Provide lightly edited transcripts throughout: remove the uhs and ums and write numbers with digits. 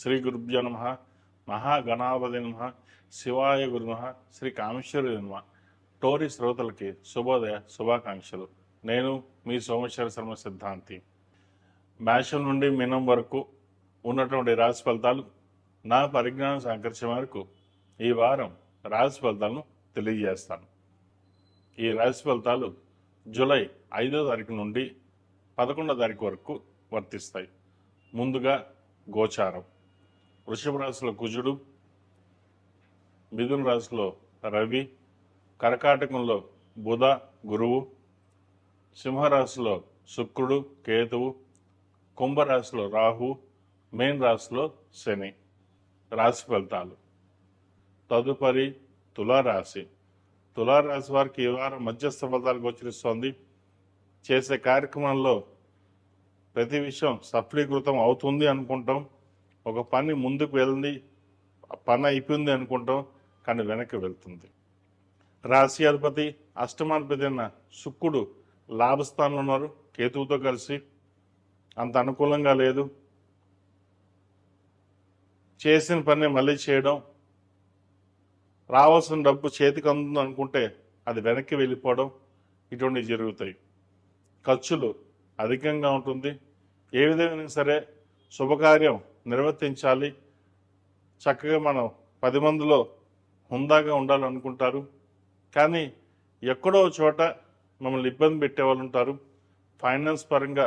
శ్రీ గురుభ్యో నమ. మహాగణాపతి నమ. శివాయ గురు నమ. శ్రీ కామేశ్వరి నమ. టోరీ శ్రోతలకి శుభోదయ శుభాకాంక్షలు. నేను మీ సోమేశ్వర శర్మ సిద్ధాంతి. మేషం నుండి మీనం వరకు ఉన్నటువంటి రాశి ఫలితాలు నా పరిజ్ఞానం సహకరించే మేరకు ఈ వారం రాశి ఫలితాలను తెలియజేస్తాను. ఈ రాశి ఫలితాలు జూలై 5వ తారీఖు నుండి 11వ తారీఖు వరకు వర్తిస్తాయి. ముందుగా గోచారం. వృషభ రాశిలో కుజుడు, మిథున రాశిలో రవి, కర్కాటకంలో బుధ గురువు, సింహరాశిలో శుక్రుడు కేతువు, కుంభరాశిలో రాహు, మేన్ రాశిలో శని. రాశి ఫలితాలు. తదుపరి తులారాశి. తులారాశి వారికి ఈ వారం మధ్యస్థ ఫలితాలు గోచరిస్తోంది. చేసే కార్యక్రమంలో ప్రతి విషయం సఫలీకృతం అవుతుంది అనుకుంటాం. ఒక పని ముందుకు వెళ్ళింది, పని అయిపోయింది అనుకుంటాం, కానీ వెనక్కి వెళ్తుంది. రాశి అధిపతి అష్టమాధిపతి అయిన శుక్రుడు లాభస్థానంలో ఉన్నారు కేతువుతో కలిసి. అంత అనుకూలంగా లేదు. చేసిన పని మళ్ళీ చేయడం, రావాల్సిన డబ్బు చేతికి అందుతుంది అనుకుంటే అది వెనక్కి వెళ్ళిపోవడం, ఇటువంటివి జరుగుతాయి. ఖర్చులు అధికంగా ఉంటుంది. ఏ విధంగా సరే శుభకార్యం నిర్వర్తించాలి, చక్కగా మనం 10 మందిలో హుందాగా ఉండాలనుకుంటారు, కానీ ఎక్కడో చోట మమ్మల్ని ఇబ్బంది పెట్టేవాళ్ళు ఉంటారు. ఫైనాన్స్ పరంగా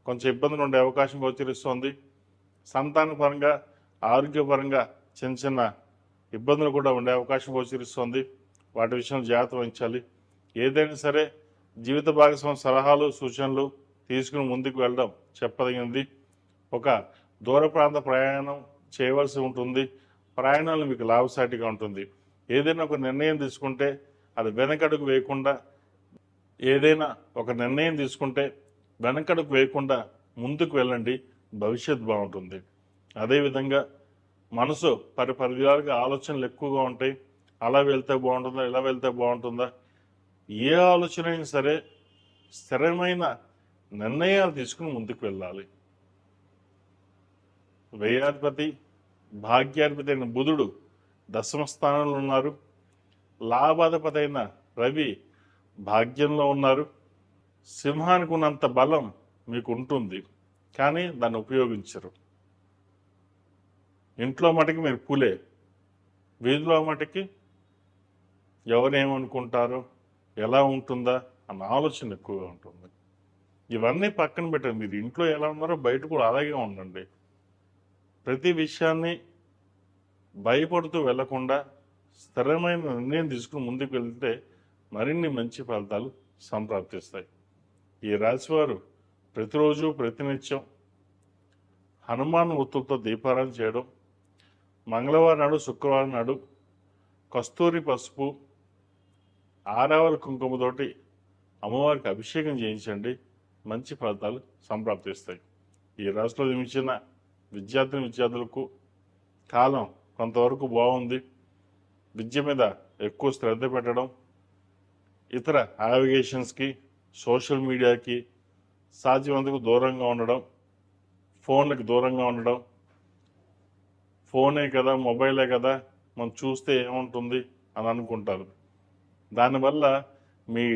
కొంచెం ఇబ్బందులు ఉండే అవకాశం గోచరిస్తుంది. సంతాన పరంగా ఆరోగ్యపరంగా చిన్న చిన్న ఇబ్బందులు కూడా ఉండే అవకాశం గోచరిస్తుంది. వాటి విషయం జాగ్రత్త వహించాలి. ఏదైనా సరే జీవిత భాగస్వామి సలహాలు సూచనలు తీసుకుని ముందుకు వెళ్ళడం చెప్పదగినది. ఒక దూర ప్రాంత ప్రయాణం చేయవలసి ఉంటుంది. ప్రయాణాలు మీకు లాభసాటిగా ఉంటుంది. ఏదైనా ఒక నిర్ణయం తీసుకుంటే అది వెనకడుగు వేయకుండా, ఏదైనా ఒక నిర్ణయం తీసుకుంటే వెనకడుగు వేయకుండా ముందుకు వెళ్ళండి, భవిష్యత్ బాగుంటుంది. అదేవిధంగా మనసు పరిధిగా ఆలోచనలు ఎక్కువగా ఉంటాయి. అలా వెళ్తే బాగుంటుందా, ఇలా వెళ్తే బాగుంటుందా, ఏ ఆలోచన అయినా సరే స్థిరమైన నిర్ణయాలు తీసుకుని ముందుకు వెళ్ళాలి. వ్యయాధిపతి భాగ్యాధిపతి అయిన బుధుడు దశమ స్థానంలో ఉన్నారు. లాభాధిపతి అయిన రవి భాగ్యంలో ఉన్నారు. సింహానికి ఉన్నంత బలం మీకు ఉంటుంది, కానీ దాన్ని ఉపయోగించరు. ఇంట్లో మటుకి మీరు పులే, వీధిలో మటుకి ఎవరేమనుకుంటారో, ఎలా ఉంటుందా అన్న ఆలోచన ఎక్కువగా ఉంటుంది. ఇవన్నీ పక్కన పెట్టండి. మీరు ఇంట్లో ఎలా ఉన్నారో బయట కూడా అలాగే ఉండండి. ప్రతి విషయాన్ని భయపడుతూ వెళ్లకుండా స్థిరమైన నిర్ణయం తీసుకుని ముందుకు వెళ్తే మరిన్ని మంచి ఫలితాలు సంప్రాప్తిస్తాయి. ఈ రాశివారు ప్రతిరోజు ప్రతినిత్యం హనుమాన్ ఒత్తులతో దీపారాధన చేయడం, మంగళవారం నాడు శుక్రవారం నాడు కస్తూరి పసుపు ఆరావళి కుంకుమతోటి అమ్మవారికి అభిషేకం చేయించండి, మంచి ఫలితాలు సంప్రాప్తిస్తాయి. ఈ రాశిలో జన్మించిన విద్యార్థులకు కాలం కొంతవరకు బాగుంది. విద్య మీద ఎక్కువ శ్రద్ధ పెట్టడం, ఇతర నావిగేషన్స్కి, సోషల్ మీడియాకి సాధ్యమంతకు దూరంగా ఉండడం, ఫోన్లకు దూరంగా ఉండడం. ఫోనే కదా, మొబైలే కదా, మనం చూస్తే ఏముంటుంది అని అనుకుంటారు. దానివల్ల మీ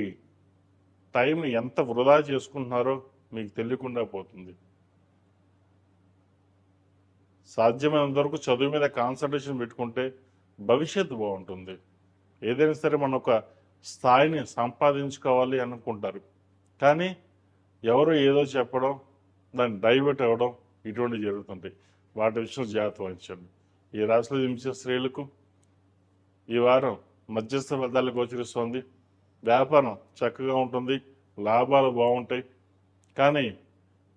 టైంని ఎంత వృధా చేసుకుంటున్నారో మీకు తెలియకుండా పోతుంది. సాధ్యమైనంత వరకు చదువు మీద కాన్సన్ట్రేషన్ పెట్టుకుంటే భవిష్యత్తు బాగుంటుంది. ఏదైనా సరే మనం ఒక స్థాయిని సంపాదించుకోవాలి అనుకుంటారు, కానీ ఎవరో ఏదో చెప్పడం, దాన్ని డైవర్ట్ అవ్వడం, ఇటువంటివి జరుగుతుంటాయి. వాటి విషయం జాగ్రత్త వహించండి. ఈ రాశిలో జన్మించిన స్త్రీలకు ఈ వారం మధ్యస్థ ఫలితాలు గోచరిస్తోంది. వ్యాపారం చక్కగా ఉంటుంది, లాభాలు బాగుంటాయి, కానీ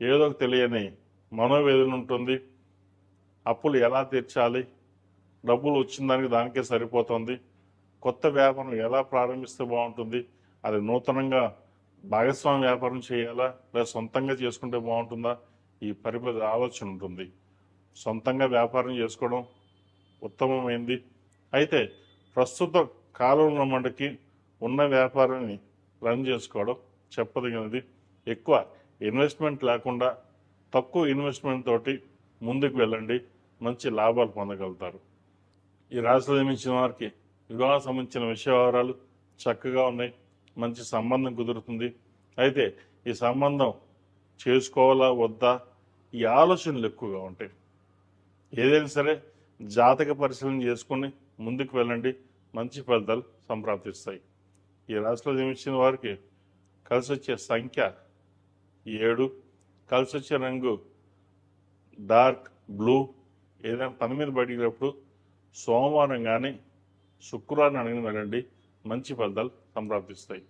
ఏదో తెలియని మనోవేదన ఉంటుంది. అప్పులు ఎలా తీర్చాలి, డబ్బులు వచ్చిన దానికే సరిపోతుంది, కొత్త వ్యాపారం ఎలా ప్రారంభిస్తే బాగుంటుంది, అది నూతనంగా భాగస్వామి వ్యాపారం చేయాలా లేదా సొంతంగా చేసుకుంటే బాగుంటుందా, ఈ పరిపరి ఆలోచన ఉంటుంది. సొంతంగా వ్యాపారం చేసుకోవడం ఉత్తమమైంది. అయితే ప్రస్తుత కాలంలో మనకి ఉన్న వ్యాపారాన్ని రన్ చేసుకోవడం చెప్పదగినది. ఎక్కువ ఇన్వెస్ట్మెంట్ లేకుండా తక్కువ ఇన్వెస్ట్మెంట్ తోటి ముందుకు వెళ్ళండి, మంచి లాభాలు పొందగలుగుతారు. ఈ రాశిలో జన్మించిన వారికి వివాహం సంబంధించిన విషయ వివరాలు చక్కగా ఉన్నాయి. మంచి సంబంధం కుదురుతుంది. అయితే ఈ సంబంధం చేసుకోవాలా వద్దా ఈ ఆలోచనలు ఎక్కువగా ఉంటాయి. ఏదైనా సరే జాతక పరిశీలన చేసుకుని ముందుకు వెళ్ళండి. మంచి ఫలితాలు సంప్రాప్తిస్తాయి. ఈ రాశిలో జన్మించిన వారికి కలిసి వచ్చే సంఖ్య 7, కలిసి వచ్చే రంగు డార్క్ బ్లూ. ఏదైనా పని మీద బయటికి సోమవారం కానీ శుక్రవారం అడిగిన వెళ్ళండి. మంచి ఫలితాలు సంప్రాప్తిస్తాయి.